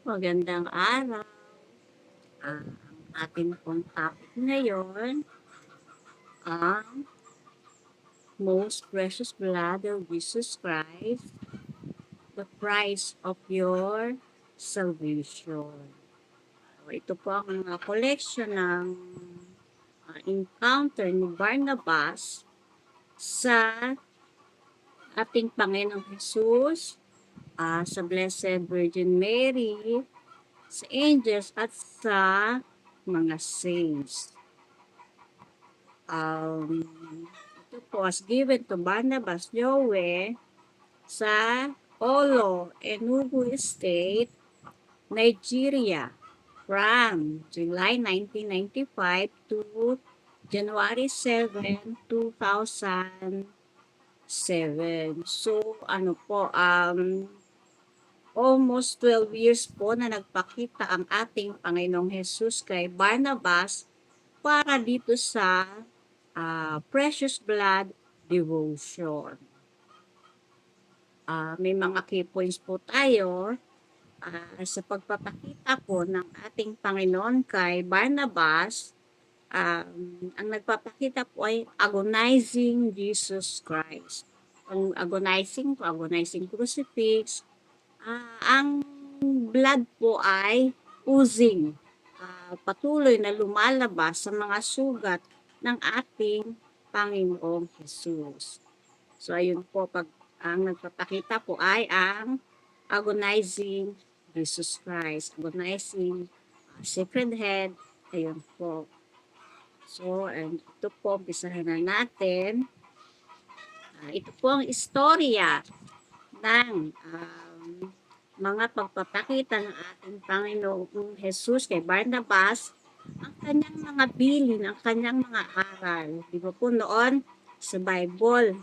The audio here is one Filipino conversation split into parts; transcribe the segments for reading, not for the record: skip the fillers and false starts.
Magandang araw. Ang ating pong topic ngayon, ang most precious blood of Jesus Christ, the price of your salvation. So, ito po ang collection ng encounter ni Barnabas sa ating Panginoong Jesus, sa Blessed Virgin Mary, sa angels at sa mga saints. Ito po was given to Barnabas Joe sa Olo, Enugu State, Nigeria from July 1995 to January 7, 2007. So, almost 12 years po na nagpakita ang ating Panginoong Jesus kay Barnabas para dito sa precious blood devotion. May mga key points po tayo sa pagpapakita po ng ating Panginoon kay Barnabas. Ang nagpapakita po ay agonizing Jesus Christ. Ang agonizing crucifix. Ang blood po ay oozing. Patuloy na lumalabas sa mga sugat ng ating Panginoong Jesus. So, ayun po, ang nagpapakita po ay ang agonizing Jesus Christ, agonizing Sacred Head, ayun po. So, and ito po, umpisahan na natin. Ito po ang istorya ng mga pagpapakita ng ating Panginoong Jesus kay Barnabas, ang kanyang mga bilin, ang kanyang mga aral. Di ba po noon sa Bible,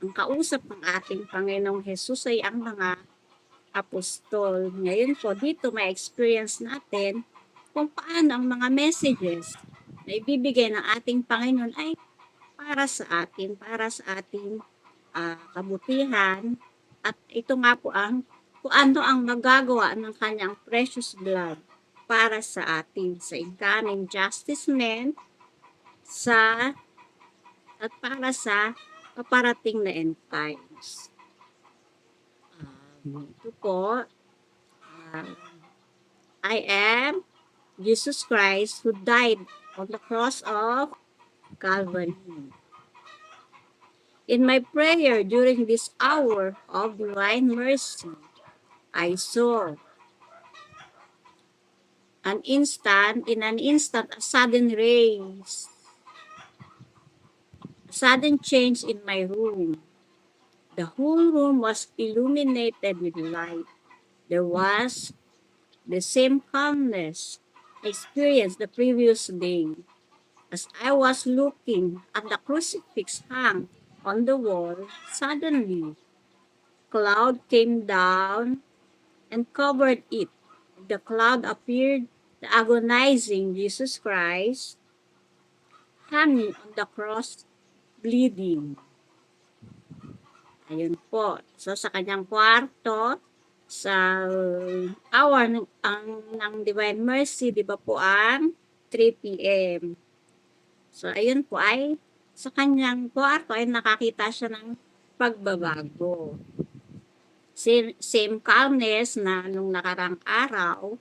ang kausap ng ating Panginoong Jesus ay ang mga apostol. Ngayon po, dito may experience natin kung paano ang mga messages na ibibigay ng ating Panginoon ay para sa ating kabutihan. At ito nga po ang kung ano ang magagawa ng kanyang precious blood para sa atin, sa incoming justiciament, at para sa paparating na end times. Ito po, I am Jesus Christ who died on the cross of Calvary. In my prayer during this hour of divine mercy, I saw in an instant, a sudden change in my room. The whole room was illuminated with light. There was the same calmness I experienced the previous day. As I was looking at the crucifix hung on the wall, suddenly cloud came down and covered it. The cloud appeared the agonizing Jesus Christ hanging on the cross, bleeding. Ayun po. So sa kanyang kwarto, sa hour ng Divine Mercy, di ba po ang 3 p.m. So ayun po ay sa kanyang kwarto ay nakakita siya ng pagbabago. Same calmness na nung nakarang araw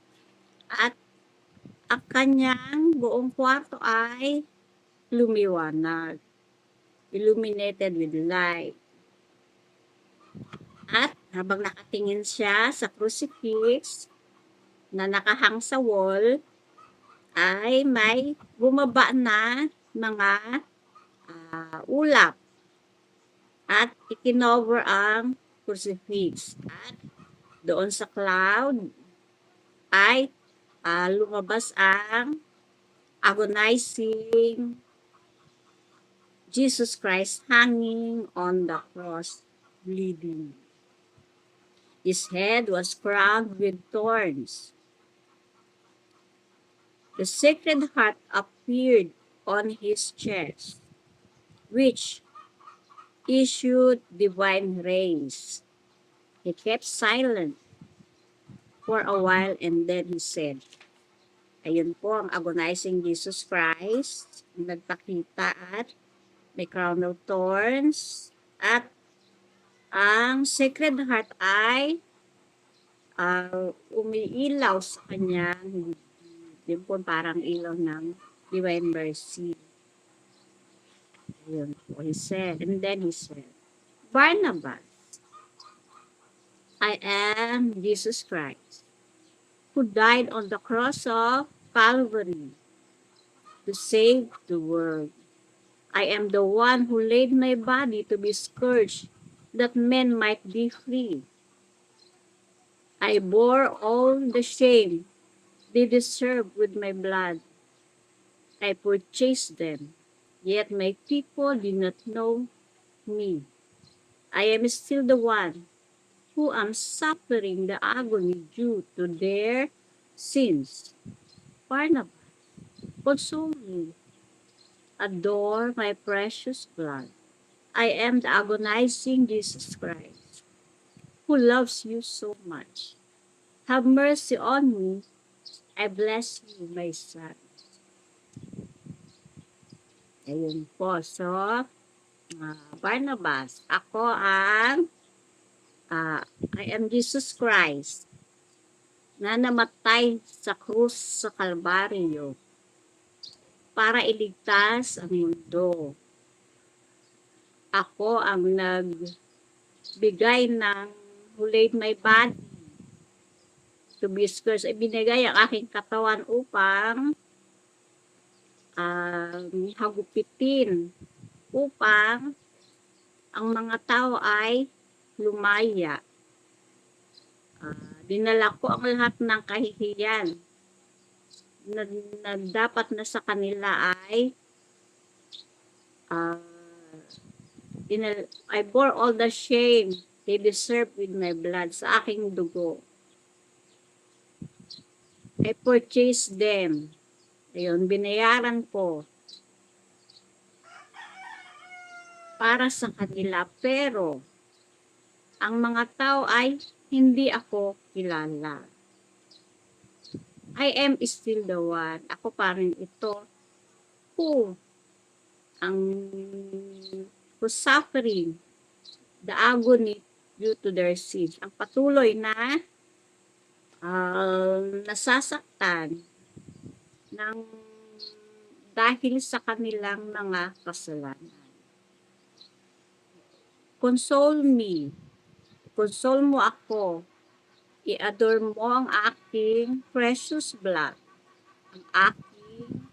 at ang kanyang buong kwarto ay lumiwanag, illuminated with light. At habang nakatingin siya sa crucifix na nakahang sa wall, ay may bumaba na mga ulap at ikinover ang crucifix. At doon sa cloud ay lumabas ang agonizing Jesus Christ hanging on the cross, bleeding. His head was crowned with thorns. The Sacred Heart appeared on his chest, which issued divine rays. He kept silent for a while and then he said, ayun po ang agonizing Jesus Christ, nagpakita at may crown of thorns, at ang Sacred Heart ay umiilaw sa kanyang yun po parang ilaw ng Divine Mercy. Ayun po, he said. And then he said, Barnabas, I am Jesus Christ, who died on the cross of Calvary to save the world. I am the one who laid my body to be scourged, that men might be free. I bore all the shame they deserve with my blood. I purchased them, yet my people did not know me. I am still the one who am suffering the agony due to their sins. Barnabas, console me. Adore my precious blood. I am the agonizing Jesus Christ, who loves you so much. Have mercy on me. I bless you, my son. Ayun po. So, Barnabas, ako ang I am Jesus Christ na namatay sa krus sa Kalbaryo para iligtas ang mundo. Ako ang nagbigay ng who laid my body to be scourged. Ibinigay ang aking katawan upang hagupitin, upang ang mga tao ay lumaya. Dinala ko ang lahat ng kahihiyan na dapat na sa kanila ay I bore all the shame they deserve with my blood, sa aking dugo. I purchased them. Ayun, binayaran ko para sa kanila, pero ang mga tao ay hindi ako kilala. I am still the one. Ako pa rin ito who suffering the agony due to their sins. Ang patuloy na nasasaktan ng dahil sa kanilang mga kasalanan. Console me. Console mo ako. I-adore mo ang aking precious blood, ang aking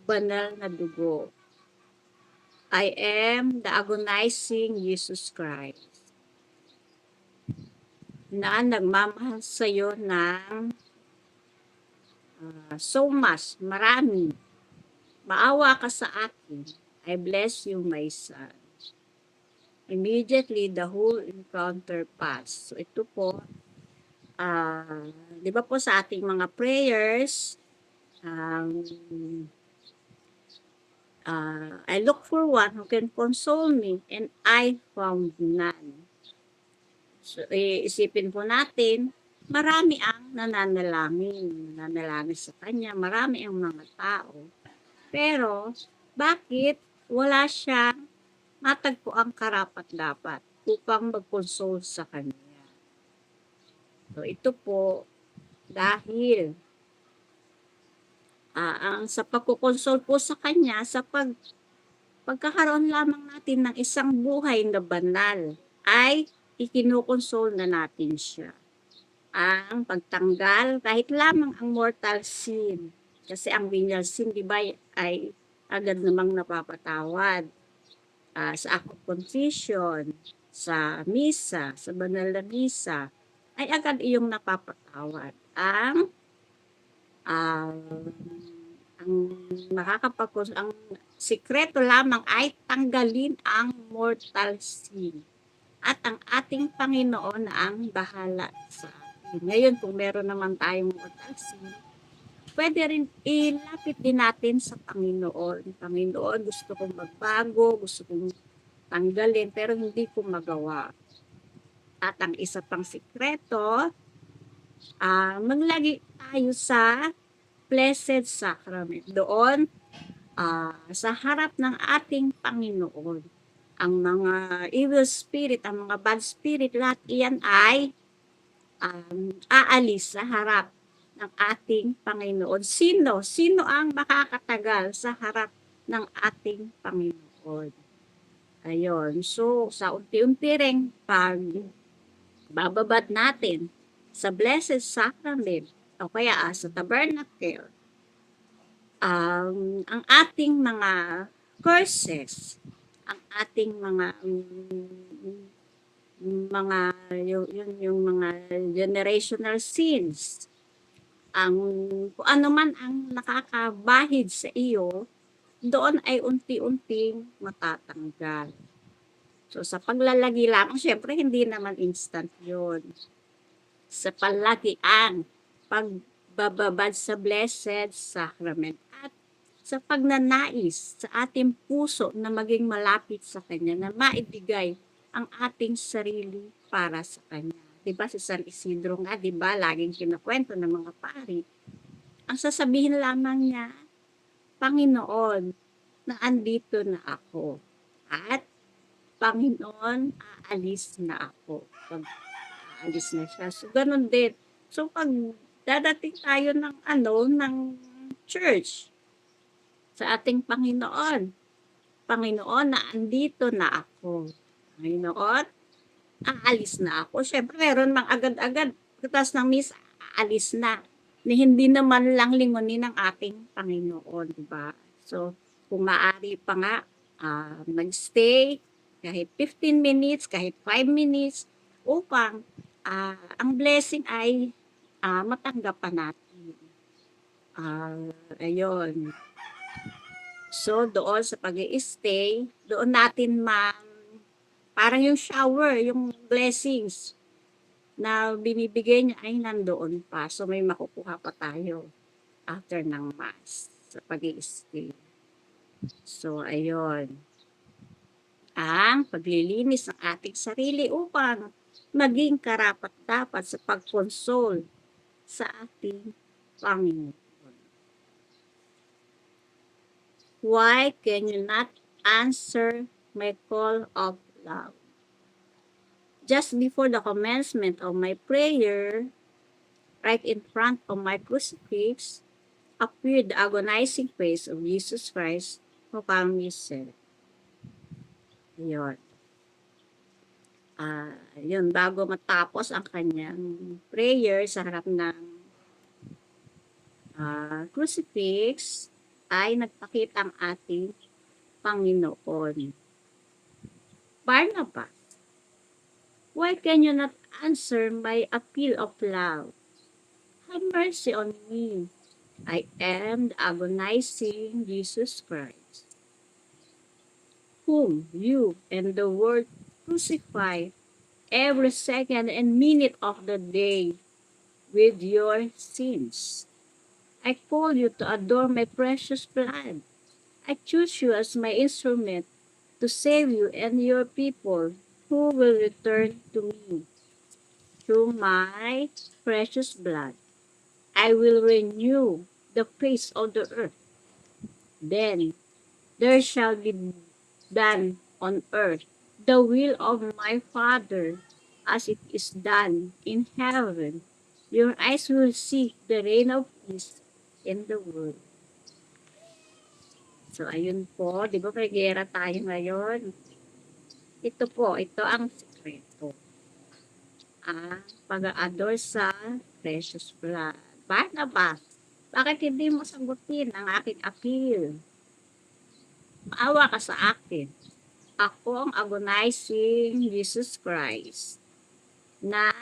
banal na dugo. I am the agonizing Jesus Christ na nagmamahal sa iyo ng so much, marami. Maawa ka sa akin. I bless you, my son. Immediately, the whole encounter passed. So, ito po, di ba po sa ating mga prayers, I look for one who can console me, and I found none. So, isipin po natin, marami ang nananalangin sa kanya, marami ang mga tao. Pero, bakit wala siyang matagpo ang karapat-dapat upang mag-console sa kanya? So, ito po, dahil ang sa pagkukonsol po sa kanya, sa pagkakaroon lamang natin ng isang buhay na banal, ay ikinukonsol na natin siya. Ang pagtanggal, kahit lamang ang mortal sin, kasi ang venial sin, di ba, ay agad namang napapatawad. Sa act of contrition, sa misa, sa banal na misa, ay agad iyong napapatawad. Ang sikreto lamang ay tanggalin ang mortal sin. At ang ating Panginoon na ang bahala sa atin. Ngayon, kung meron naman tayong mortal sin, pwede rin ilapit din natin sa Panginoon. Panginoon, gusto kong magbago, gusto kong tanggalin, pero hindi ko magawa. At ang isa pang sikreto, maglagi tayo sa Blessed Sacrament. Doon, sa harap ng ating Panginoon. Ang mga evil spirit, ang mga bad spirit, lahat iyan ay aalis sa harap ng ating Panginoon. Sino? Sino ang makakatagal sa harap ng ating Panginoon? Ayun. So, sa unti-unti ring pag bababad natin sa Blessed Sacrament o kaya sa Tabernacle, ang ating mga curses, ang ating mga yung mga generational sins, ang kung ano man ang nakakabahid sa iyo, doon ay unti-unting matatanggal. So sa paglalagi lamang, syempre hindi naman instant 'yon. Sa palagian, pagbababad sa Blessed Sacrament at sa pagnanais sa ating puso na maging malapit sa Kanya, na maibigay ang ating sarili para sa Kanya. Diba si San Isidro nga, diba, laging kinukwento ng mga pari. Ang sasabihin lamang niya, Panginoon, na andito na ako. At Panginoon, aalis na ako. Pag aalis na siya. So, ganun din. So, pag dadating tayo ng church sa ating Panginoon, Panginoon, na andito na ako. Panginoon, aalis na ako. Siyempre, meron mang agad-agad. Pagkatapos ng miss, aalis na. Na hindi naman lang lingunin ng ating Panginoon, diba? So, kung maaari pa nga, nag-stay kahit 15 minutes, kahit 5 minutes, upang ang blessing ay matanggap pa natin. Ayun. So, doon sa pag-i-stay, doon natin parang yung shower, yung blessings na binibigay niya ay nandoon pa. So, may makukuha pa tayo after ng Mass sa pag-i-stay. So, ayun. Ang paglilinis ng ating sarili upang maging karapat-dapat sa pag-console sa ating Panginoon. Why can you not answer my call of love? Just before the commencement of my prayer, right in front of my crucifix, appeared the agonizing face of Jesus Christ, who calmly said, yun. Yun, bago matapos ang kanyang prayer sa harap ng crucifix, ay nagpakita ang ating Panginoon. Barnabas, why can you not answer my appeal of love? Have mercy on me. I am the agonizing Jesus Christ, whom you and the world crucify every second and minute of the day with your sins. I call you to adore my precious blood. I choose you as my instrument to save you and your people who will return to me. Through my precious blood, I will renew the face of the earth. Then there shall be done on earth the will of my Father as it is done in heaven. Your eyes will see the reign of peace in the world. So, ayun po. Di ba may gera tayo ngayon? Ito po, ito ang sekreto. Pag-adore sa precious blood. Barnabas, bakit hindi mo sagutin ang aking appeal? Maawa ka sa akin. Ako ang agonizing Jesus Christ na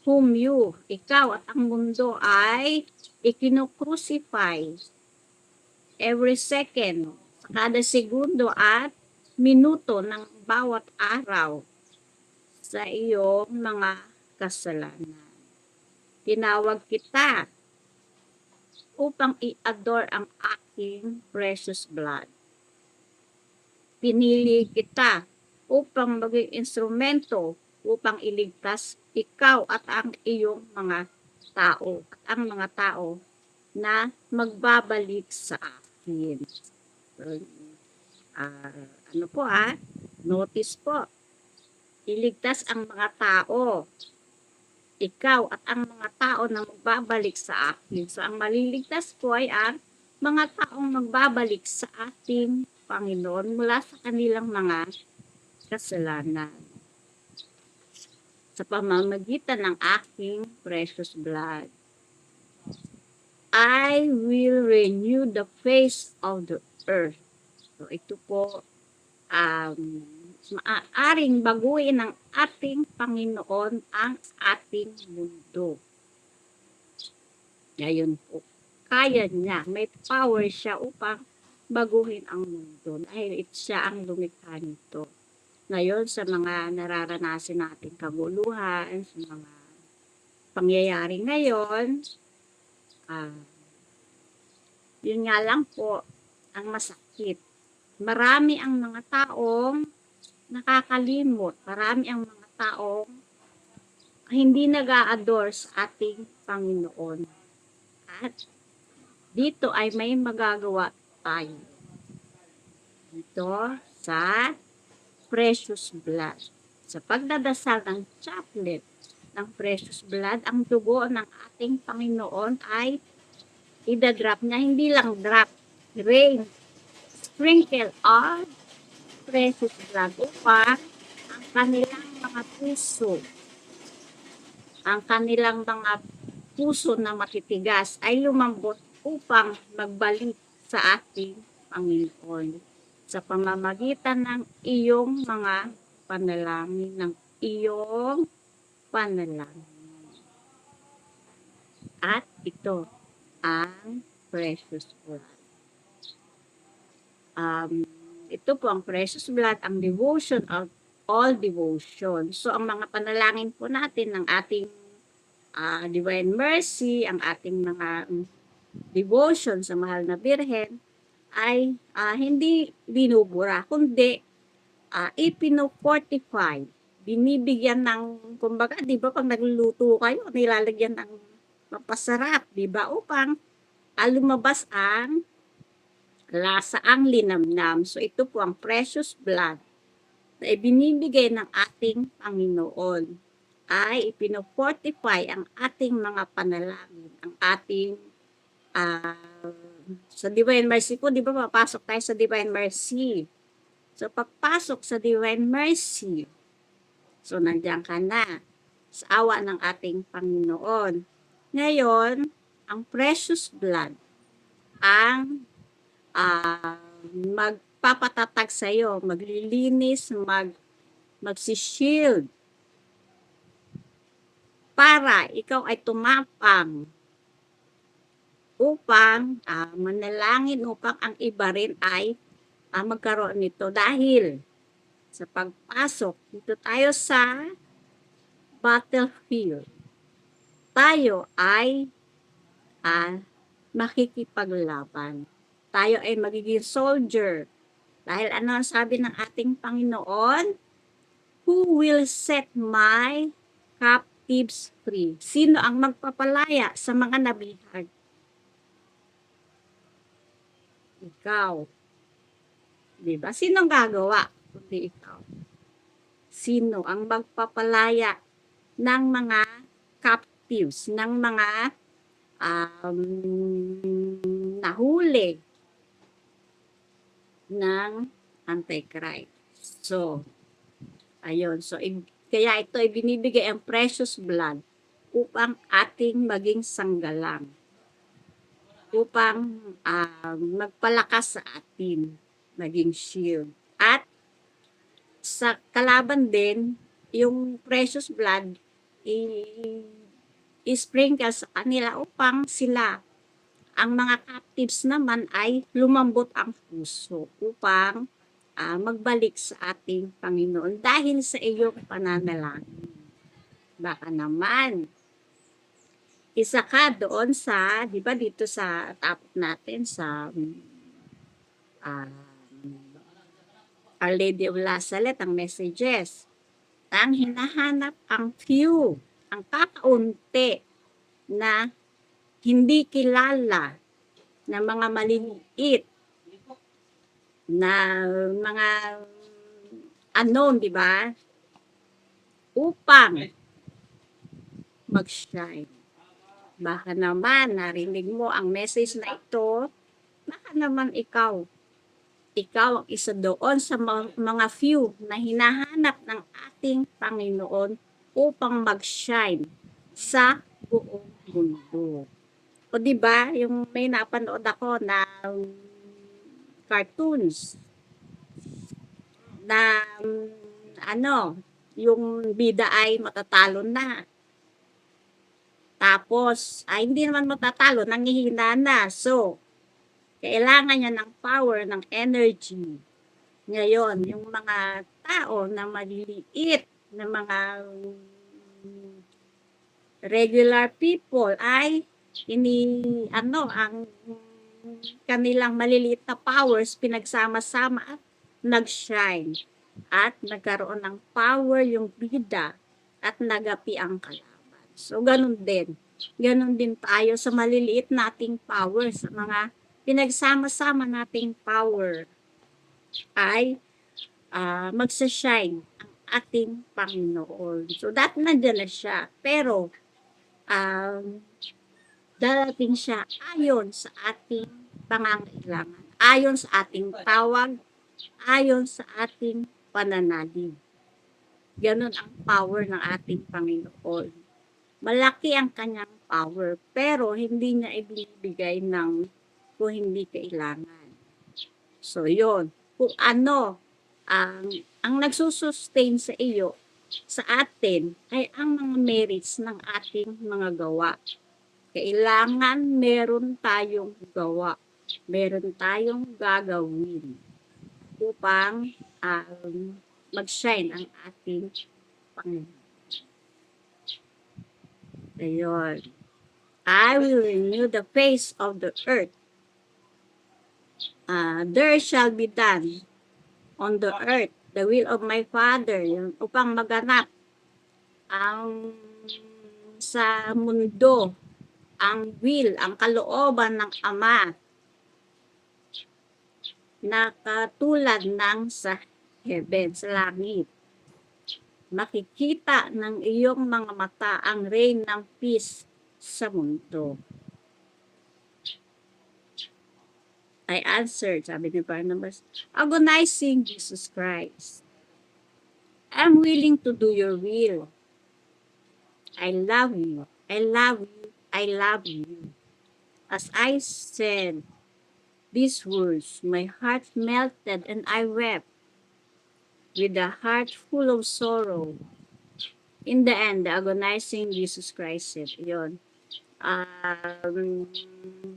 whom you, ikaw at ang mundo ay ikinocrucify every second, sa kada segundo at minuto ng bawat araw sa iyong mga kasalanan. Tinawag kita upang i-adore ang aking precious blood. Pinili kita upang maging instrumento upang iligtas ikaw at ang iyong mga tao, at ang mga tao na magbabalik sa akin. So, ano po notice po, iligtas ang mga tao, ikaw at ang mga tao na magbabalik sa akin. So, ang maliligtas po ay ang mga taong magbabalik sa ating Panginoon mula sa kanilang mga kasalanan sa pamamagitan ng aking precious blood. I will renew the face of the earth. So, ito po, maaaring baguhin ng ating Panginoon ang ating mundo. Ngayon po, kaya niya, may power siya upang baguhin ang mundo dahil siya ang lumikha nito. Ngayon, sa mga nararanasan nating kaguluhan, sa mga pangyayari ngayon, yun nga lang po, ang masakit. Marami ang mga taong nakakalimot. Marami ang mga taong hindi nag-a-adore sa ating Panginoon. At dito ay may magagawa tayo. Dito sa precious blood. Sa pagdadasal ng chaplet ng precious blood, ang dugo ng ating Panginoon ay idadrop niya, hindi lang drop, rain, sprinkle of precious blood upang ang kanilang mga puso, na matitigas ay lumambot upang magbalik sa ating Panginoon sa pamamagitan ng iyong mga panalangin, ng iyong panalangin. At ito ang precious blood. Ito po ang precious blood, ang devotion of all devotion. So, ang mga panalangin po natin ng ating divine mercy, ang ating mga devotion sa mahal na Birhen, ay hindi binubura, kundi ipino-fortify. Binibigyan ng, kumbaga, di ba pag nagluluto kayo, nilalagyan ng mapasarap, di ba? Upang lumabas ang lasa, ang linamnam. So, ito po ang precious blood na ibinibigay ng ating Panginoon ay ipino-fortify ang ating mga panalangin, ang ating sa Divine Mercy po, di ba papasok tayo sa Divine Mercy. So, pagpasok sa Divine Mercy, so nandiyan ka na sa awa ng ating Panginoon. Ngayon, ang precious blood ang magpapatatag sa iyo, maglilinis, magsishield para ikaw ay tumapang upang manalangin upang ang iba rin ay magkaroon nito dahil sa pagpasok dito tayo sa battlefield, tayo ay makikipaglaban. Tayo ay magiging soldier. Dahil ano ang sabi ng ating Panginoon? Who will set my captives free? Sino ang magpapalaya sa mga nabihag? Ikaw. Diba? Sino ang gagawa? Kundi ikaw. Sino ang magpapalaya ng mga captives, ng mga nahuli ng Antichrist. So, ayun. So, kaya ito ay binibigay ang precious blood upang ating maging sanggalang. Upang magpalakas sa atin, maging shield. At sa kalaban din, yung precious blood i-sprinkle sa kanila upang sila, ang mga captives naman ay lumambot ang puso upang magbalik sa ating Panginoon dahil sa iyong pananalangin. Baka naman, isa ka doon sa, di ba dito sa topic natin sa Our Lady of Lazareth, ang messages. ang hinahanap ang few, ang kakaunti na hindi kilala na mga maliliit na mga unknown, di ba? Upang mag-shine. Baka naman narinig mo ang message na ito, baka naman ikaw ang isa doon sa mga few na hinahanap ng ating Panginoon upang mag-shine sa buong mundo. O di ba, yung may napanood ako na cartoons na yung bida ay matatalo na. Tapos, ay hindi naman matatalo, nanghihina na. So, kailangan niya ng power, ng energy. Ngayon, yung mga tao na maliliit, na mga regular people ay ang kanilang maliliit na powers pinagsama-sama at nag-shine at nagkaroon ng power yung bida at nagapi ang kalaban. So, ganun din. Ganun din tayo sa maliliit nating powers, sa mga pinagsama-sama nating power ay magsa-shine ang ating Panginoon. So, nandiyan na siya. Pero, darating siya ayon sa ating pangangailangan, ayon sa ating tawag, ayon sa ating pananalig. Ganon ang power ng ating Panginoon. Malaki ang kanyang power, pero hindi niya ibibigay kung hindi kailangan. So, yon. Kung ano ang nagsusustain sa iyo, sa atin, ay ang mga merits ng ating mga gawa. Kailangan meron tayong gawa. Meron tayong gagawin upang mag-shine ang ating Panginoon. Ayun. I will renew the face of the earth. There shall be done on the earth the will of my Father, upang maganap ang sa mundo ang will, ang kalooban ng Ama na katulad ng sa heaven, sa langit. Makikita ng iyong mga mata ang reign ng peace sa mundo. I answered, sabi ni Barnabas, agonizing Jesus Christ, I'm willing to do your will. I love you. I love you. I love you. As I said these words, my heart melted and I wept with a heart full of sorrow. In the end, the agonizing Jesus Christ said, yun,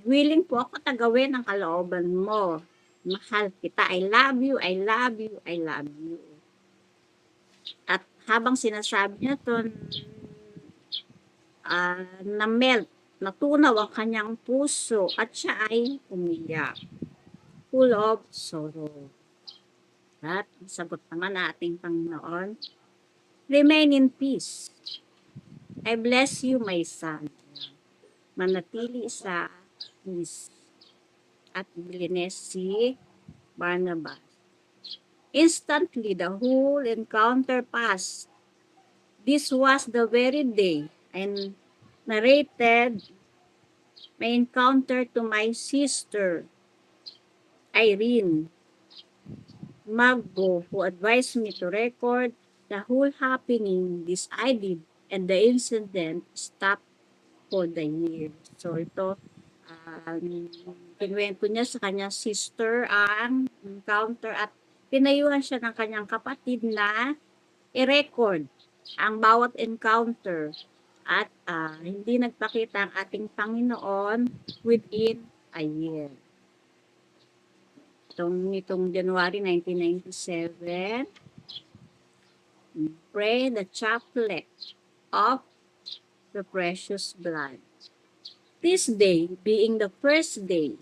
willing po ako tagawin ang kalooban mo. Mahal kita. I love you. I love you. I love you. At habang sinasabi niya to, na-melt, natunaw ang kanyang puso at siya ay umiyak. Full of sorrow. At sagot naman ating Panginoon, remain in peace. I bless you, my son. Manatili sa peace. At blines si Barnabas. Instantly, the whole encounter passed. This was the very day I narrated my encounter to my sister, Irene Magbo, who advised me to record the whole happening. This I did, and the incident stopped for the year. So, ito, kinuwento niya sa kanyang sister ang encounter at pinayuhan siya ng kanyang kapatid na i-record ang bawat encounter at hindi nagpakita ang ating Panginoon within a year. Itong January 1997, pray the chaplet of the precious blood. This day being the first day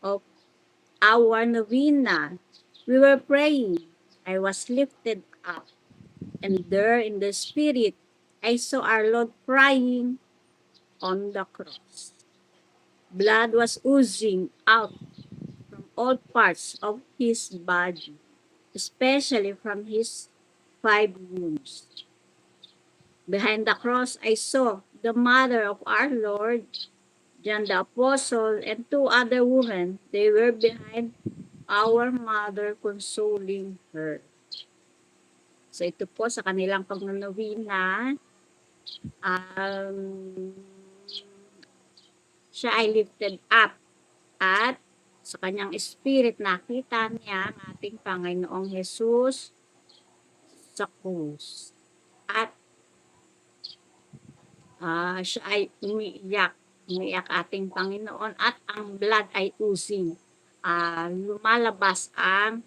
of our novena, we were praying. I was lifted up And there in the spirit, I saw our Lord crying on the cross. Blood was oozing out from all parts of his body, especially from his 5 wounds. Behind the cross, I saw the mother of our Lord, John the Apostle, and 2 other women. They were behind our mother consoling her. So ito po sa kanilang pagnanawina, um, siya ay lifted up at sa kanyang spirit nakita niya ang ating Panginoong Jesus sa krus. At siya ay umiiyak ating Panginoon at ang blood ay oozing. Lumalabas ang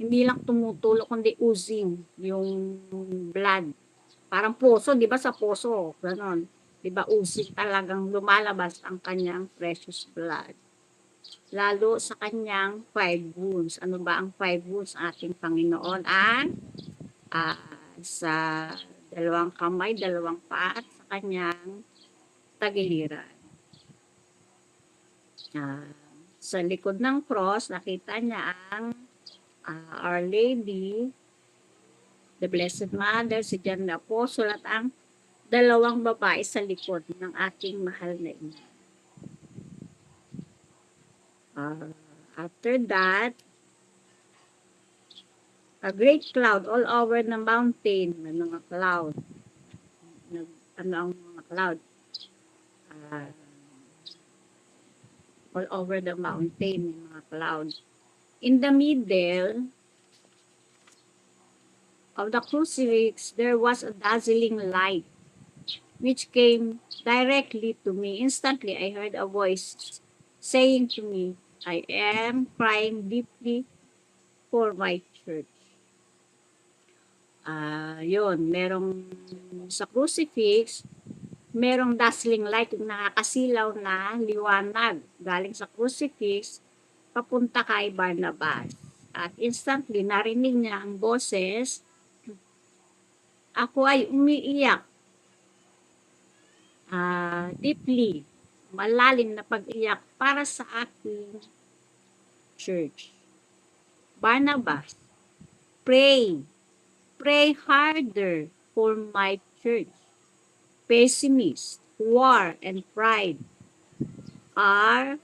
hindi lang tumutulo kundi oozing yung blood. Parang puso, 'di ba sa puso, ganon. 'Di ba oozing talagang lumalabas ang kanyang precious blood. Lalo sa kanyang 5 wounds. Ano ba ang 5 wounds ng ating Panginoon? Ang sa dalawang kamay, dalawang paa at sa kanyang tagiliran. Sa likod ng cross, nakita niya ang Our Lady, the Blessed Mother, si John the Apostle at ang dalawang babae sa likod ng ating mahal na ina. After that, a great cloud all over the mountain, may mga cloud. Ano ang mga cloud? All over the mountain, may mga cloud. In the middle of the crucifix, there was a dazzling light which came directly to me. Instantly, I heard a voice saying to me, I am crying deeply for my church. Yun, merong sa crucifix, merong dazzling light, yung nakakasilaw na liwanag galing sa crucifix papunta kay Barnabas. At instantly, narinig niya ang boses, ako ay umiiyak deeply, malalim na pag-iyak para sa aking church. Barnabas, pray harder for my church. Pessimism, war, and pride are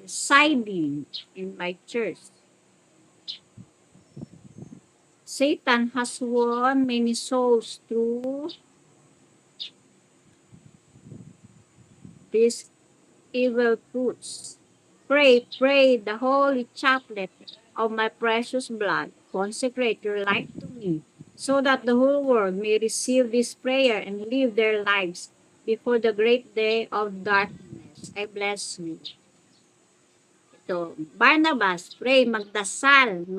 siding in my church. Satan has won many souls through these evil fruits. Pray the holy chaplet of my precious blood. Consecrate your life to me, so that the whole world may receive this prayer and live their lives before the great day of darkness. I bless you. Ito, Barnabas, pray, magdasal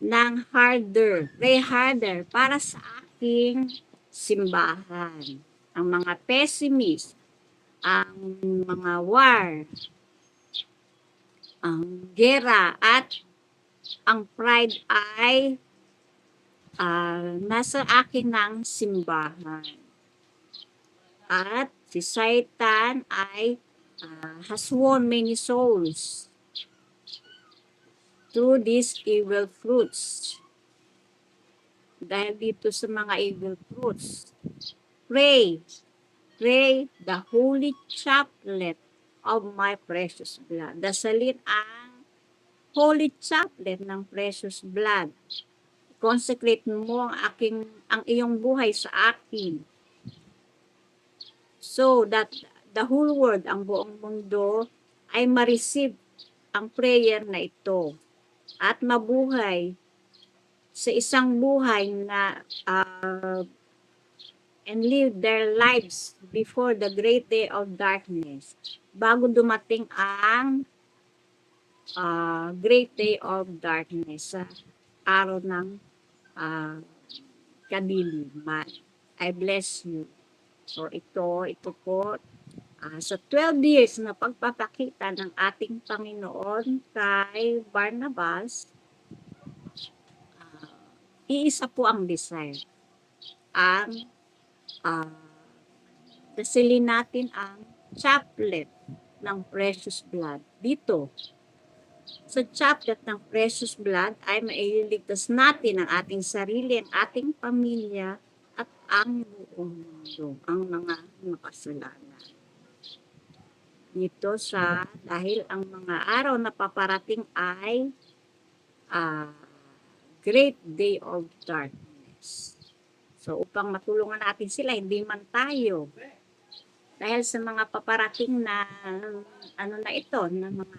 ng harder, pray harder para sa aking simbahan. Ang mga pessimist, ang mga war, ang gera at ang pride ay nasa akin ng simbahan. At si Satan ay has won many souls through these evil fruits. Dahil dito sa mga evil fruits, pray the holy chaplet of my precious blood. Dasalin ang holy chaplet ng precious blood. Consecrate mo ang iyong buhay sa akin. So that the whole world, ang buong mundo, ay ma-receive ang prayer na ito. At mabuhay sa isang buhay na and live their lives before the great day of darkness. Bago dumating ang great day of darkness, sa araw ng kadiliman. I bless you. So ito po, sa 12 years na pagpapakita ng ating Panginoon kay Barnabas, ah, iisa po ang desire. Ang dasilin natin ang chaplet ng precious blood. Dito, sa chaplet ng precious blood ay maililigtas natin ang ating sarili, ang ating pamilya, at ang buong mundo, ang mga makasalanan. Dito dahil ang mga araw na paparating ay great day of darkness. So upang matulungan natin sila, hindi man tayo, dahil sa mga paparating na ano na ito, na mga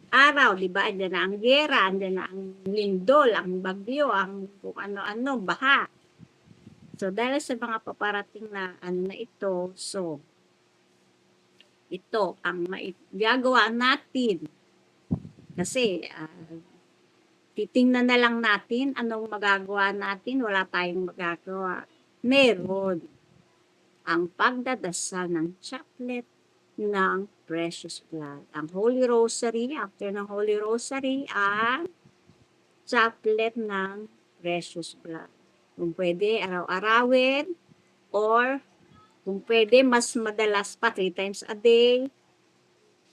araw, di ba? Andiyan na ang gera, andiyan na ang lindol, ang bagyo, ang kung ano-ano, baha. So dahil sa mga paparating na ano na ito, so ito ang gagawa natin. Kasi titingnan na lang natin anong magagawa natin, wala tayong magagawa. Meron ang pagdadasal ng chaplet ng precious blood. Ang Holy Rosary, after ng Holy Rosary, ang chaplet ng precious blood. Kung pwede, araw-arawin, or kung pwede, mas madalas pa, 3 times a day,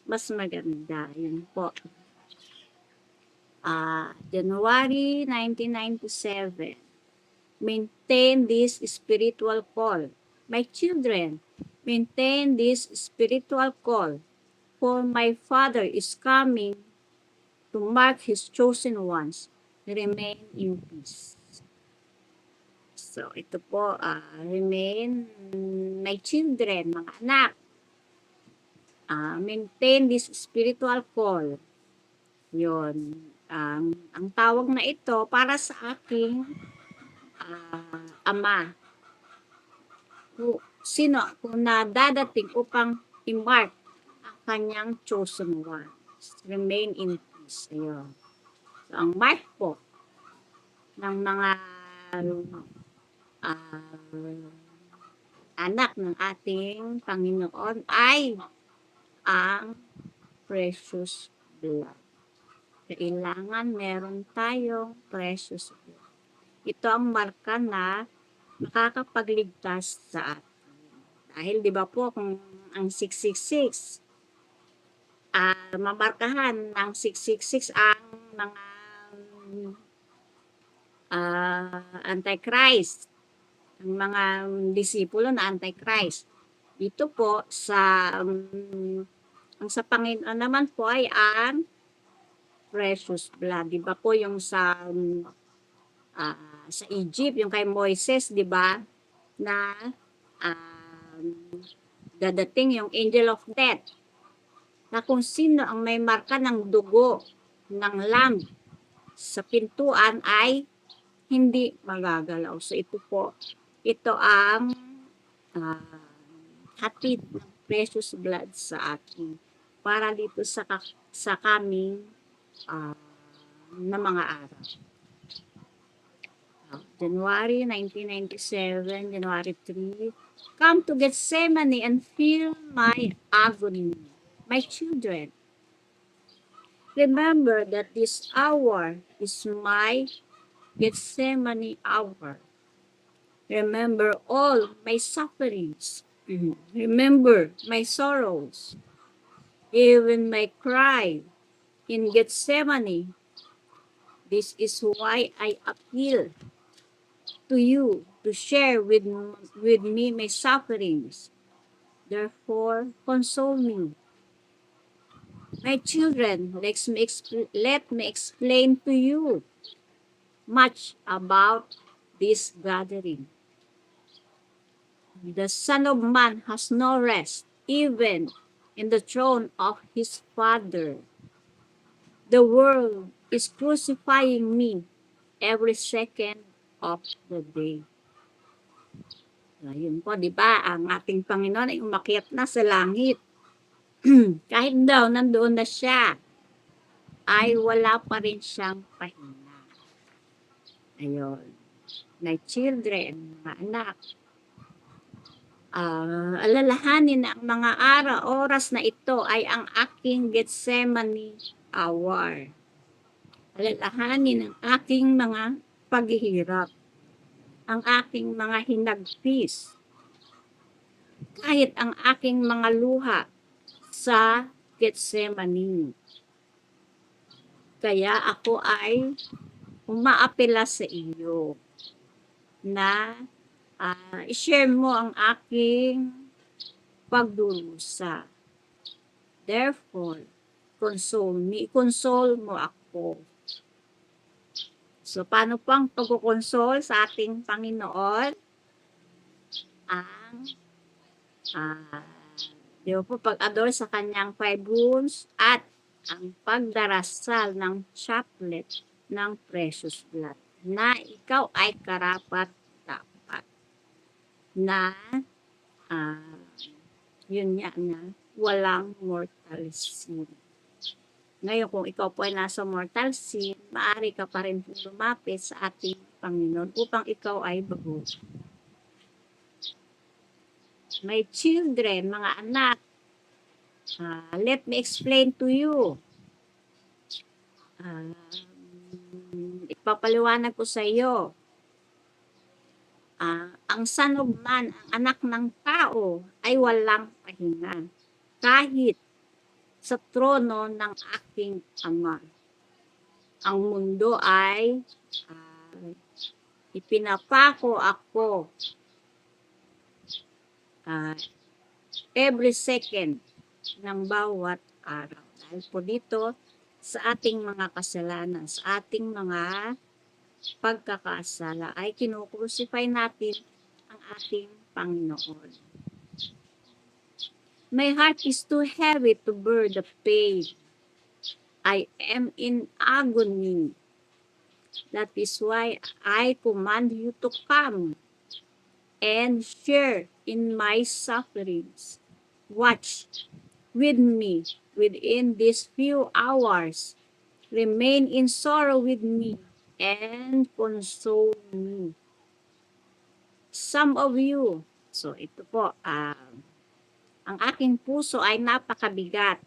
mas maganda. Yun po. January 1997. Maintain this spiritual call. My children, maintain this spiritual call, for my Father is coming to mark His chosen ones. Remain in peace. So, ito po, remain, my children, mga anak, maintain this spiritual call. Yun. Ang tawag na ito para sa aking ama. Kung nadadating upang i-mark ang kanyang chosen ones. Remain in peace. Ayun. So, ang mark po ng mga anak ng ating Panginoon ay ang precious blood. Kailangan meron tayong precious blood. Ito ang marka na makakapagligtas sa atin. Dahil di ba po kung ang 666 mamarkahan ng 666 ang mga Antichrist, ang mga disipulo na Antichrist. Dito po ang sa Panginoon naman po ay ang precious blood. Di ba po yung sa Egypt, yung kay Moises, di ba? Na dadating yung angel of death. Na kung sino ang may marka ng dugo ng lamb sa pintuan ay hindi magagalaw. So ito po, ito ang hatid ng precious blood sa atin para dito sa kaming na mga araw. January 1997, January 3, come to Gethsemane and feel my agony. My children, remember that this hour is my Gethsemane hour. Remember all my sufferings. Remember my sorrows. Even my cry in Gethsemane. This is why I appeal to you to share with me my sufferings. Therefore, console me. My children, let me explain to you much about this gathering. The Son of Man has no rest, even in the throne of his Father. The world is crucifying me every second of the day. Ayun po, di ba? Ang ating Panginoon ay umakyat na sa langit. Kahit daw nandoon na siya, ay wala pa rin siyang pahinga. Ayun. My children, mga anak, Alalahanin na ang mga oras na ito ay ang aking Gethsemane hour. Alalahanin ang aking mga paghihirap, ang aking mga hinagpis, kahit ang aking mga luha sa Gethsemane. Kaya ako ay umaapela sa iyo na i-share mo ang aking pagdurusa. Therefore, console me. Console mo ako. So, paano pang pagkukonsol sa ating Panginoon? Ang di ba po, pag-adore sa kanyang 5 wounds at ang pagdarasal ng chaplet ng precious blood na ikaw ay karapat dapat na yun nga na walang mortal sin. Ngayon, kung ikaw po ay nasa mortal sin, maaari ka pa rin lumapit sa ating Panginoon upang ikaw ay baguhin. My children, mga anak, let me explain to you. Ipapaliwanag ko sa iyo. Ang Son of Man, ang anak ng tao, ay walang pahinga. Kahit sa trono ng aking Ama. Ang mundo ay ipinapako ako every second ng bawat araw. Dahil po dito sa ating mga kasalanan, sa ating mga pagkakasala ay kinukrucify natin ang ating Panginoon. My heart is too heavy to bear the pain. I am in agony. That is why I command you to come and share in my sufferings. Watch with me within these few hours. Remain in sorrow with me and console me. Some of you, so ito po, ang aking puso ay napakabigat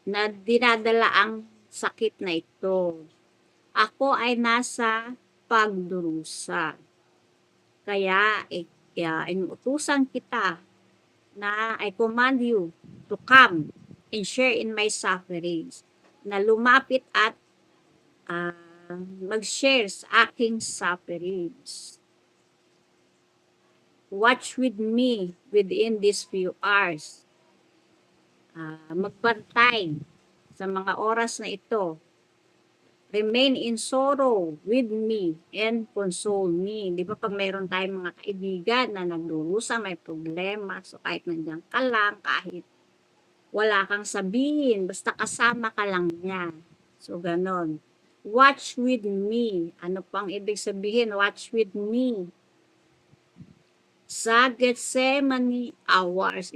na dinadala ang sakit na ito. Ako ay nasa pagdurusa. Kaya, inutusan kita na I command you to come and share in my sufferings. Na lumapit at mag-share sa aking sufferings. Watch with me within these few hours. Magbantay sa mga oras na ito. Remain in sorrow with me and console me. Di ba pag mayroon tayong mga kaibigan na nagdurusa, may problema, so kahit nandiyan ka lang, kahit wala kang sabihin, basta kasama ka lang niya. So ganon. Watch with me. Ano pang ibig sabihin? Watch with me. Sa Gethsemane hours,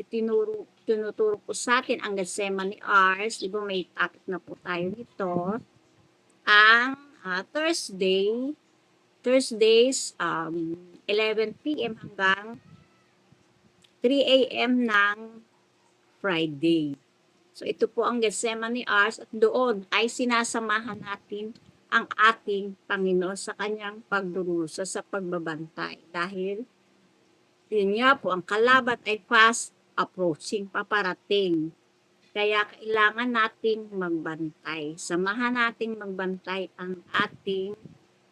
tinuturo po sa atin ang Gethsemane hours. Di ba may topic na po tayo nito. Ang Thursdays, 11 p.m. hanggang 3 a.m. ng Friday. So ito po ang Gethsemane hours at doon ay sinasamahan natin ang ating Panginoon sa kanyang pagdurusa sa pagbabantay. Dahil yun nga po, ang kalaban ay fast approaching, paparating. Kaya kailangan nating magbantay. Samahan nating magbantay ang ating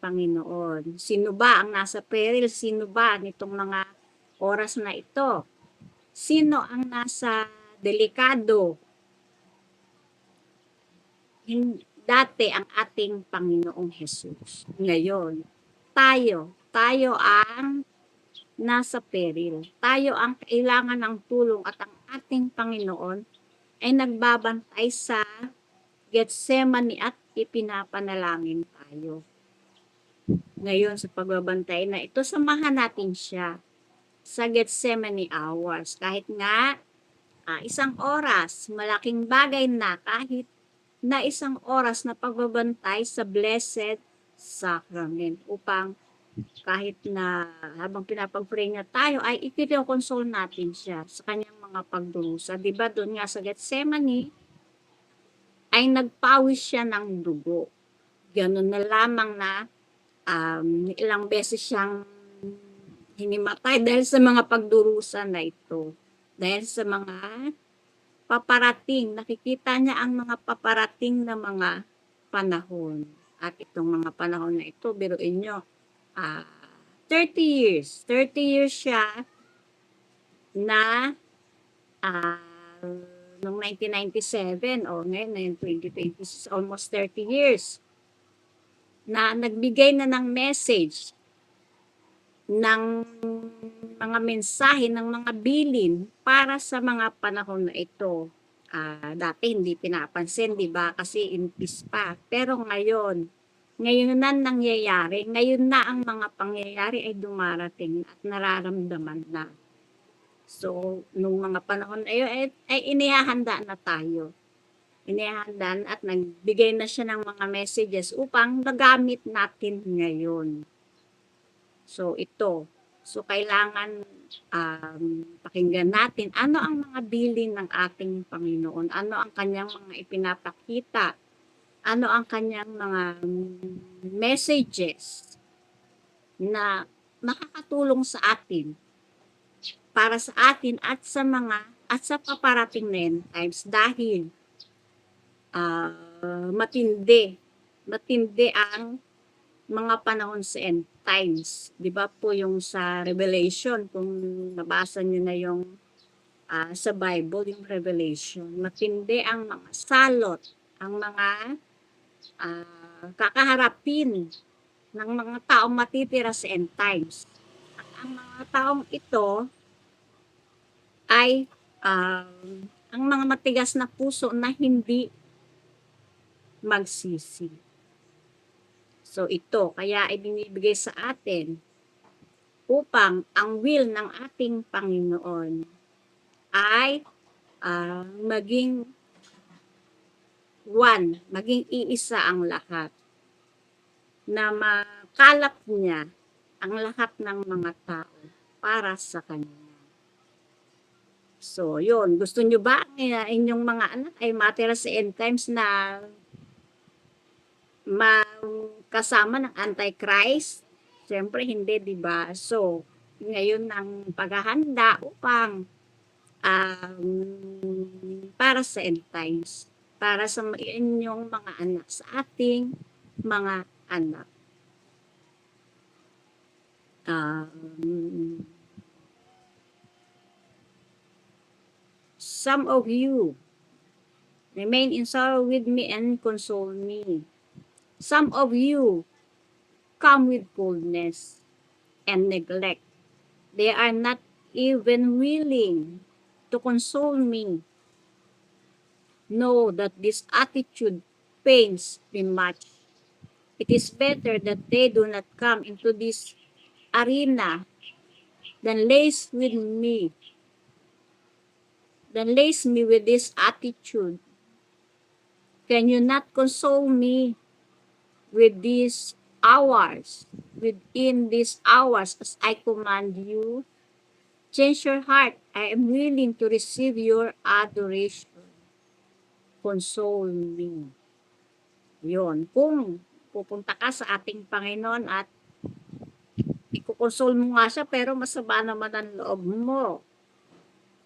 Panginoon. Sino ba ang nasa peril? Sino ba nitong mga oras na ito? Sino ang nasa delikado? Dati ang ating Panginoong Jesus. Ngayon, tayo ang nasa peril. Tayo ang kailangan ng tulong at ang ating Panginoon ay nagbabantay sa Gethsemane at ipinapanalangin tayo. Ngayon sa pagbabantay na ito, samahan natin siya sa Gethsemane hours. Kahit nga isang oras, malaking bagay na kahit na isang oras na pagbabantay sa Blessed Sacrament upang kahit na habang pinapag-pray niya tayo ay ikino-console natin siya sa kanyang mga pagdurusa. 'Di ba doon nga sa Getsemani ay nagpawis siya ng dugo. Gano'n na lamang na ilang beses siyang hinimatay dahil sa mga pagdurusa na ito. Dahil sa mga paparating, nakikita niya ang mga paparating na mga panahon. At itong mga panahon na ito, biruin nyo, 30 years. 30 years siya na ah, noong 1997 o ngayon na yung 2026, almost 30 years na nagbigay na ng message ng mga mensahe, ng mga bilin para sa mga panahon na ito. Dati hindi pinapansin, di ba? Kasi impis pa. Pero ngayon na nangyayari, ngayon na ang mga pangyayari ay dumarating at nararamdaman na. So, nung mga panahon na yun, ay inihahanda na tayo. Inihahanda na at nagbigay na siya ng mga messages upang nagamit natin ngayon. So, ito. So, kailangan pakinggan natin ano ang mga bilin ng ating Panginoon, ano ang kanyang mga ipinapakita, ano ang kanyang mga messages na makakatulong sa atin, para sa atin at sa paparating na end times dahil matindi ang mga panahon sa end times. Di ba po yung sa Revelation, kung nabasa niyo na yung sa Bible, yung Revelation, matindi ang mga salot, ang mga kakaharapin ng mga taong matitira sa end times. At ang mga taong ito ay ang mga matigas na puso na hindi magsisi. So ito, kaya ibinibigay sa atin upang ang will ng ating Panginoon ay maging one, maging iisa ang lahat, na makalap niya ang lahat ng mga tao para sa Kanya. So, yun. Gusto nyo ba ang inyong mga anak ay matira sa end times na kasama ng Antichrist? Siyempre, hindi, di ba? So, ngayon ang paghahanda upang para sa end times, para sa inyong mga anak, sa ating mga anak. Some of you remain in sorrow with me and console me. Some of you come with coldness and neglect. They are not even willing to console me. Know that this attitude pains me much. It is better that they do not come into this arena than lace me with this attitude. Can you not console me with these hours, within these hours as I command you? Change your heart. I am willing to receive your adoration. Console me. Yun. Kung pupunta ka sa ating Panginoon at ikukonsole mo nga siya, pero masama naman ang loob mo.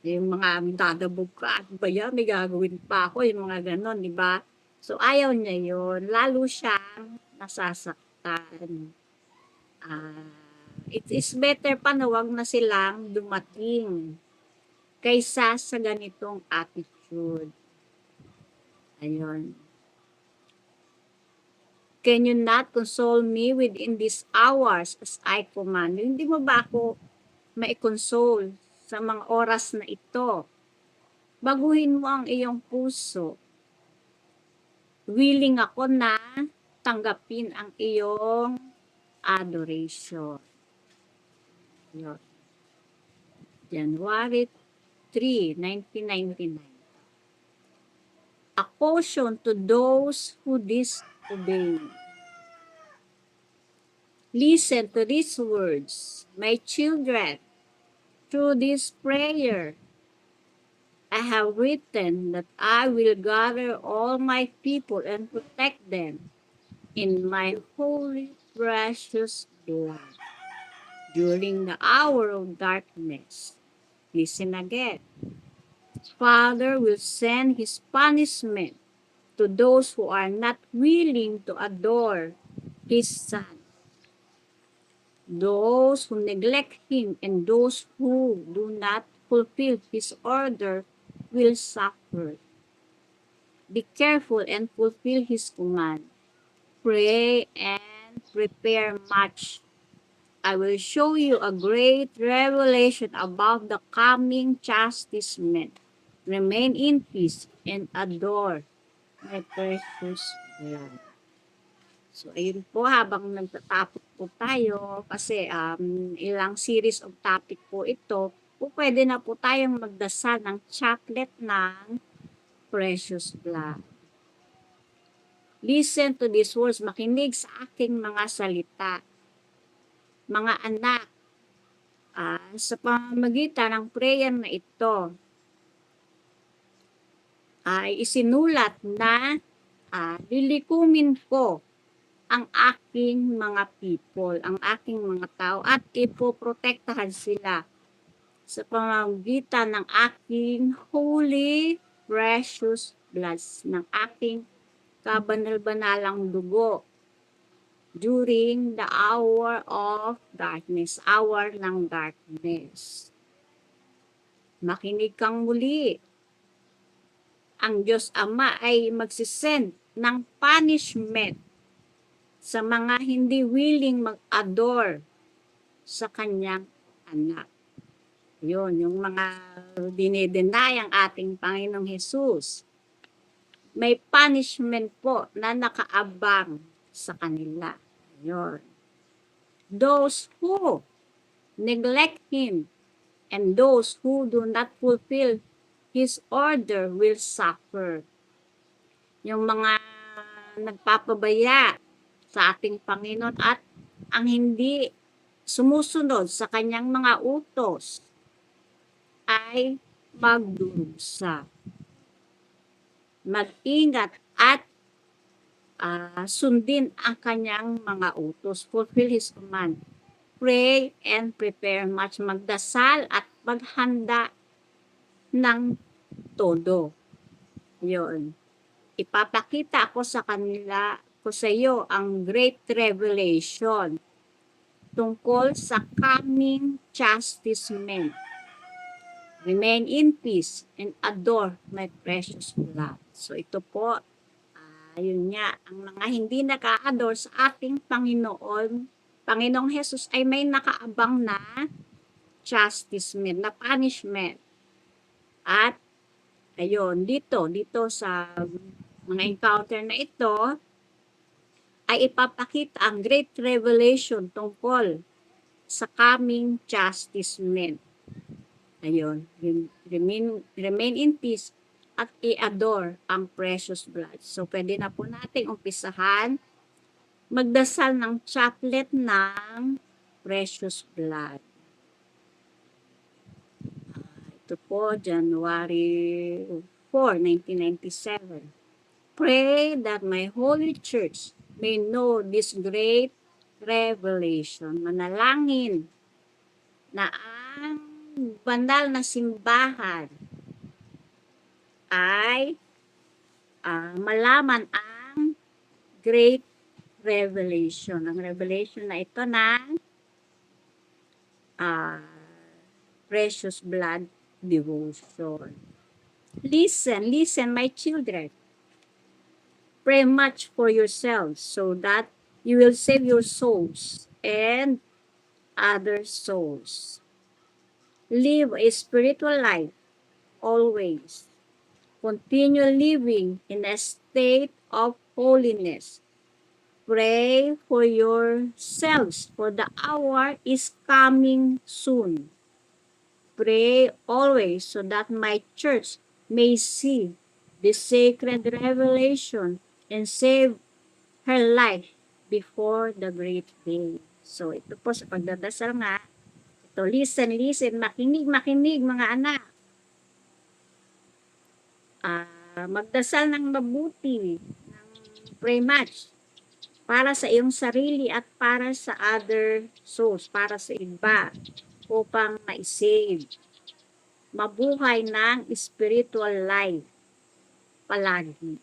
Yung mga dadabog ka, at ba yan, may gagawin pa ako, yung mga ganon, di ba? So, ayaw niya yun. Lalo siyang nasasaktan. It is better pa na wag na silang dumating kaysa sa ganitong attitude. Ayun. Can you not console me within these hours as I command you? Hindi mo ba ako maikonsole sa mga oras na ito? Baguhin mo ang iyong puso. Willing ako na tanggapin ang iyong adoration. Yun. January 3, 1999. A caution to those who disobey. Listen to these words, my children. Through this prayer, I have written that I will gather all my people and protect them in my holy, precious blood. During the hour of darkness, listen again. Father will send his punishment to those who are not willing to adore his Son, those who neglect him, and those who do not fulfill his order will suffer. Be careful and fulfill his command. Pray and prepare much. I will show you a great revelation about the coming chastisement. Remain in peace and adore my precious blood. So, ayun po, habang nagtatapos po tayo, kasi ilang series of topic po ito, po pwede na po tayong magdasal ng chocolate ng precious blood. Listen to these words, makinig sa aking mga salita. Mga anak, sa pamamagitan ng prayer na ito, ay isinulat na lilikumin ko ang aking mga people, ang aking mga tao, at ipoprotektahan sila sa pamamagitan ng aking holy, precious blood, ng aking kabanal-banalang dugo during the hour of darkness, hour ng darkness. Makinig kang muli. Ang Diyos Ama ay magsisend ng punishment sa mga hindi willing mag-adore sa kanyang anak. Yun, yung mga dinedenay ang ating Panginoong Hesus. May punishment po na nakaabang sa kanila. Yun. Those who neglect Him and those who do not fulfill His order will suffer. Yung mga nagpapabaya sa ating Panginoon at ang hindi sumusunod sa kanyang mga utos ay magdurusa. Mag-ingat at sundin ang kanyang mga utos. Fulfill His command. Pray and prepare much. Magdasal at maghanda ng todo. Yun. Ipapakita ko sa kanila, ko sa iyo, ang great revelation tungkol sa coming chastisement. Remain in peace and adore my precious blood. So ito po, ayun nga, ang mga hindi naka-adore sa ating Panginoong Hesus ay may nakaabang na chastisement, na punishment. At ayun, dito sa mga encounter na ito, ay ipapakita ang great revelation tungkol sa coming chastisement. Ayun, remain in peace at i-adore ang precious blood. So, pwede na po natin umpisahan magdasal ng chaplet ng precious blood. Ito po, January 4, 1997. Pray that my holy church may know this great revelation. Manalangin na ang banal na simbahan ay malaman ang great revelation. Ang revelation na ito ng precious blood devotion. Listen, my children. Pray much for yourselves so that you will save your souls and other souls. Live a spiritual life always. Continue living in a state of holiness. Pray for yourselves, for the hour is coming soon. Pray always so that my church may see the sacred revelation and save her life before the great day. So, ito po sa pagdadasal nga, ito, listen, makinig, mga anak. Magdasal ng mabuti, pray much, para sa iyong sarili at para sa other souls, para sa iba, upang ma-save, mabuhay ng spiritual life palagi.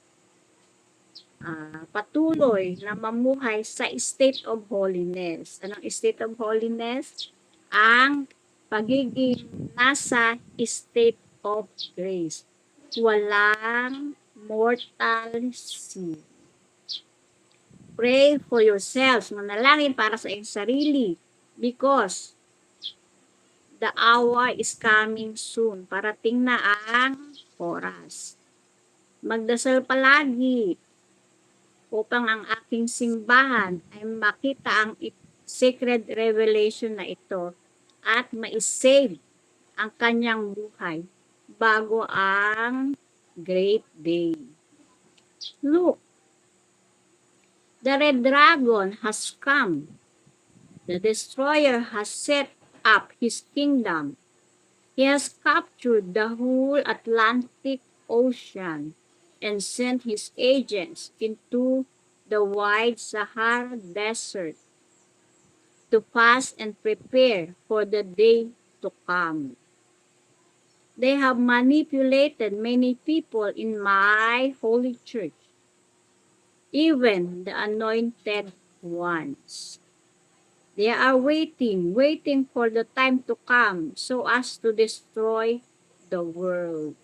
Patuloy na mamuhay sa state of holiness. Anong state of holiness? Ang pagiging nasa state of grace. Walang mortal sin. Pray for yourselves. Manalangin para sa iyong sarili. Because the hour is coming soon. Parating na ang oras. Magdasal palagi upang ang aking simbahan ay makita ang sacred revelation na ito at ma-save ang kanyang buhay bago ang great day. Look, the red dragon has come. The destroyer has set up his kingdom. He has captured the whole Atlantic Ocean and sent his agents into the wide Sahara Desert to fast and prepare for the day to come. They have manipulated many people in my holy church, even the anointed ones. They are waiting for the time to come so as to destroy the world.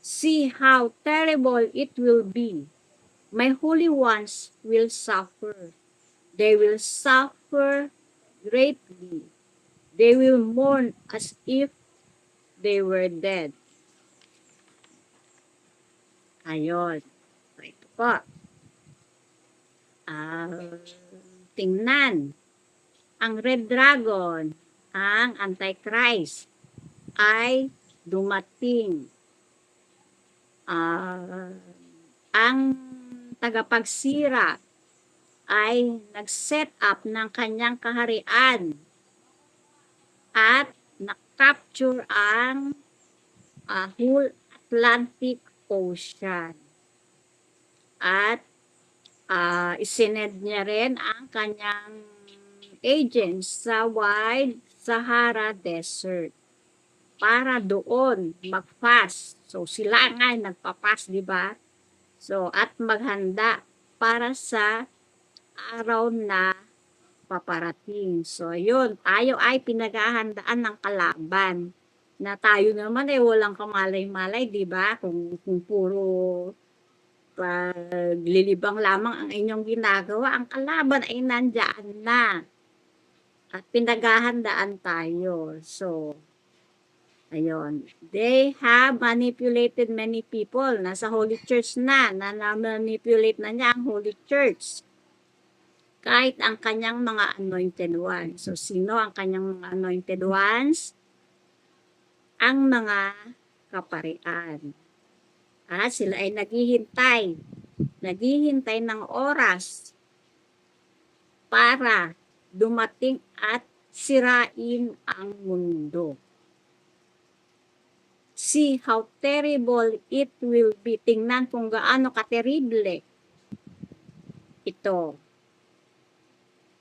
See how terrible it will be. My holy ones will suffer. They will suffer greatly. They will mourn as if they were dead. Ayon. Ito po. Tingnan. Ang red dragon, ang Antichrist, ay dumating. Ang tagapagsira ay nag-set up ng kanyang kaharian at na-capture ang whole Atlantic Ocean. At isinend niya rin ang kanyang agents sa wide Sahara Desert para doon mag-fast. So, sila nga nagpa-fast, di ba? So, at maghanda para sa araw na paparating. So, yun, tayo ay pinaghahandaan ng kalaban. Na tayo naman ay walang kamalay-malay, di ba? Kung puro paglilibang lamang ang inyong ginagawa, ang kalaban ay nandyan na. At pinaghahandaan tayo. So, ayun. They have manipulated many people. Nasa Holy Church na manipulate na niya ang Holy Church. Kahit ang kanyang mga anointed ones. So, sino ang kanyang mga anointed ones? Ang mga kaparian. At sila ay naghihintay ng oras para dumating at sirain ang mundo. See how terrible it will be. Tingnan kung gaano katerible ito.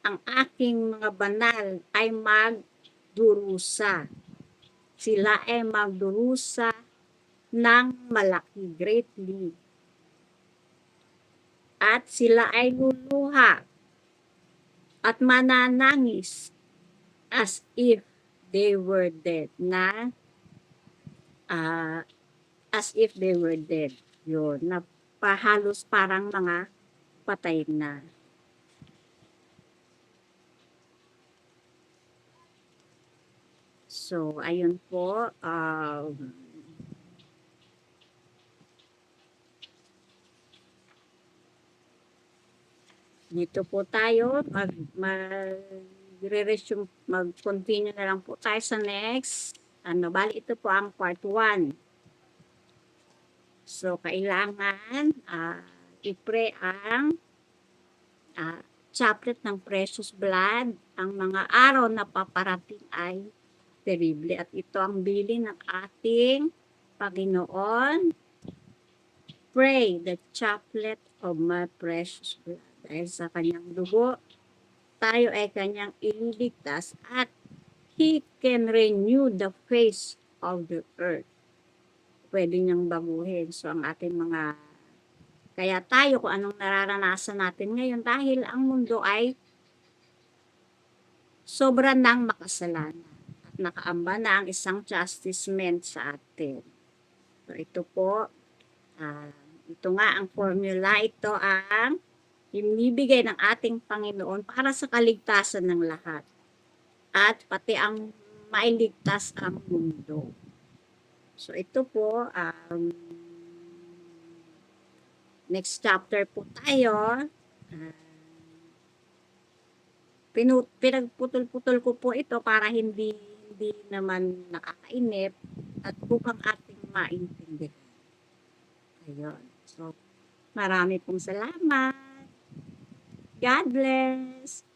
Ang aking mga banal ay magdurusa. Sila ay magdurusa ng malaki, greatly. At sila ay luluha at mananangis as if they were dead. As if they were dead. Yun, napahalos parang mga patay na. So, ayun po. Dito po tayo. Mag-continue na lang po tayo sa next. Bali ito po ang part 1. So, kailangan i-pray ang chaplet ng precious blood, ang mga araw na paparating ay terrible. At ito ang bilin ng ating Panginoon. Pray the chaplet of my precious blood. Dahil sa kanyang dugo, tayo ay kanyang ililigtas at He can renew the face of the earth. Pwede niyang baguhin. So, ang ating mga kaya tayo kung anong nararanasan natin ngayon dahil ang mundo ay sobra ng makasalanan at nakaamba na ang isang chastisement sa atin. So ito po, ito nga ang formula, ito ang ibinibigay ng ating Panginoon para sa kaligtasan ng lahat at pati ang mailigtas ang mundo. So ito po, next chapter po tayo. Pinagputol-putol ko po ito para hindi naman nakakainip at upang ating maintindihan. Ayun. So, marami pong salamat. God bless.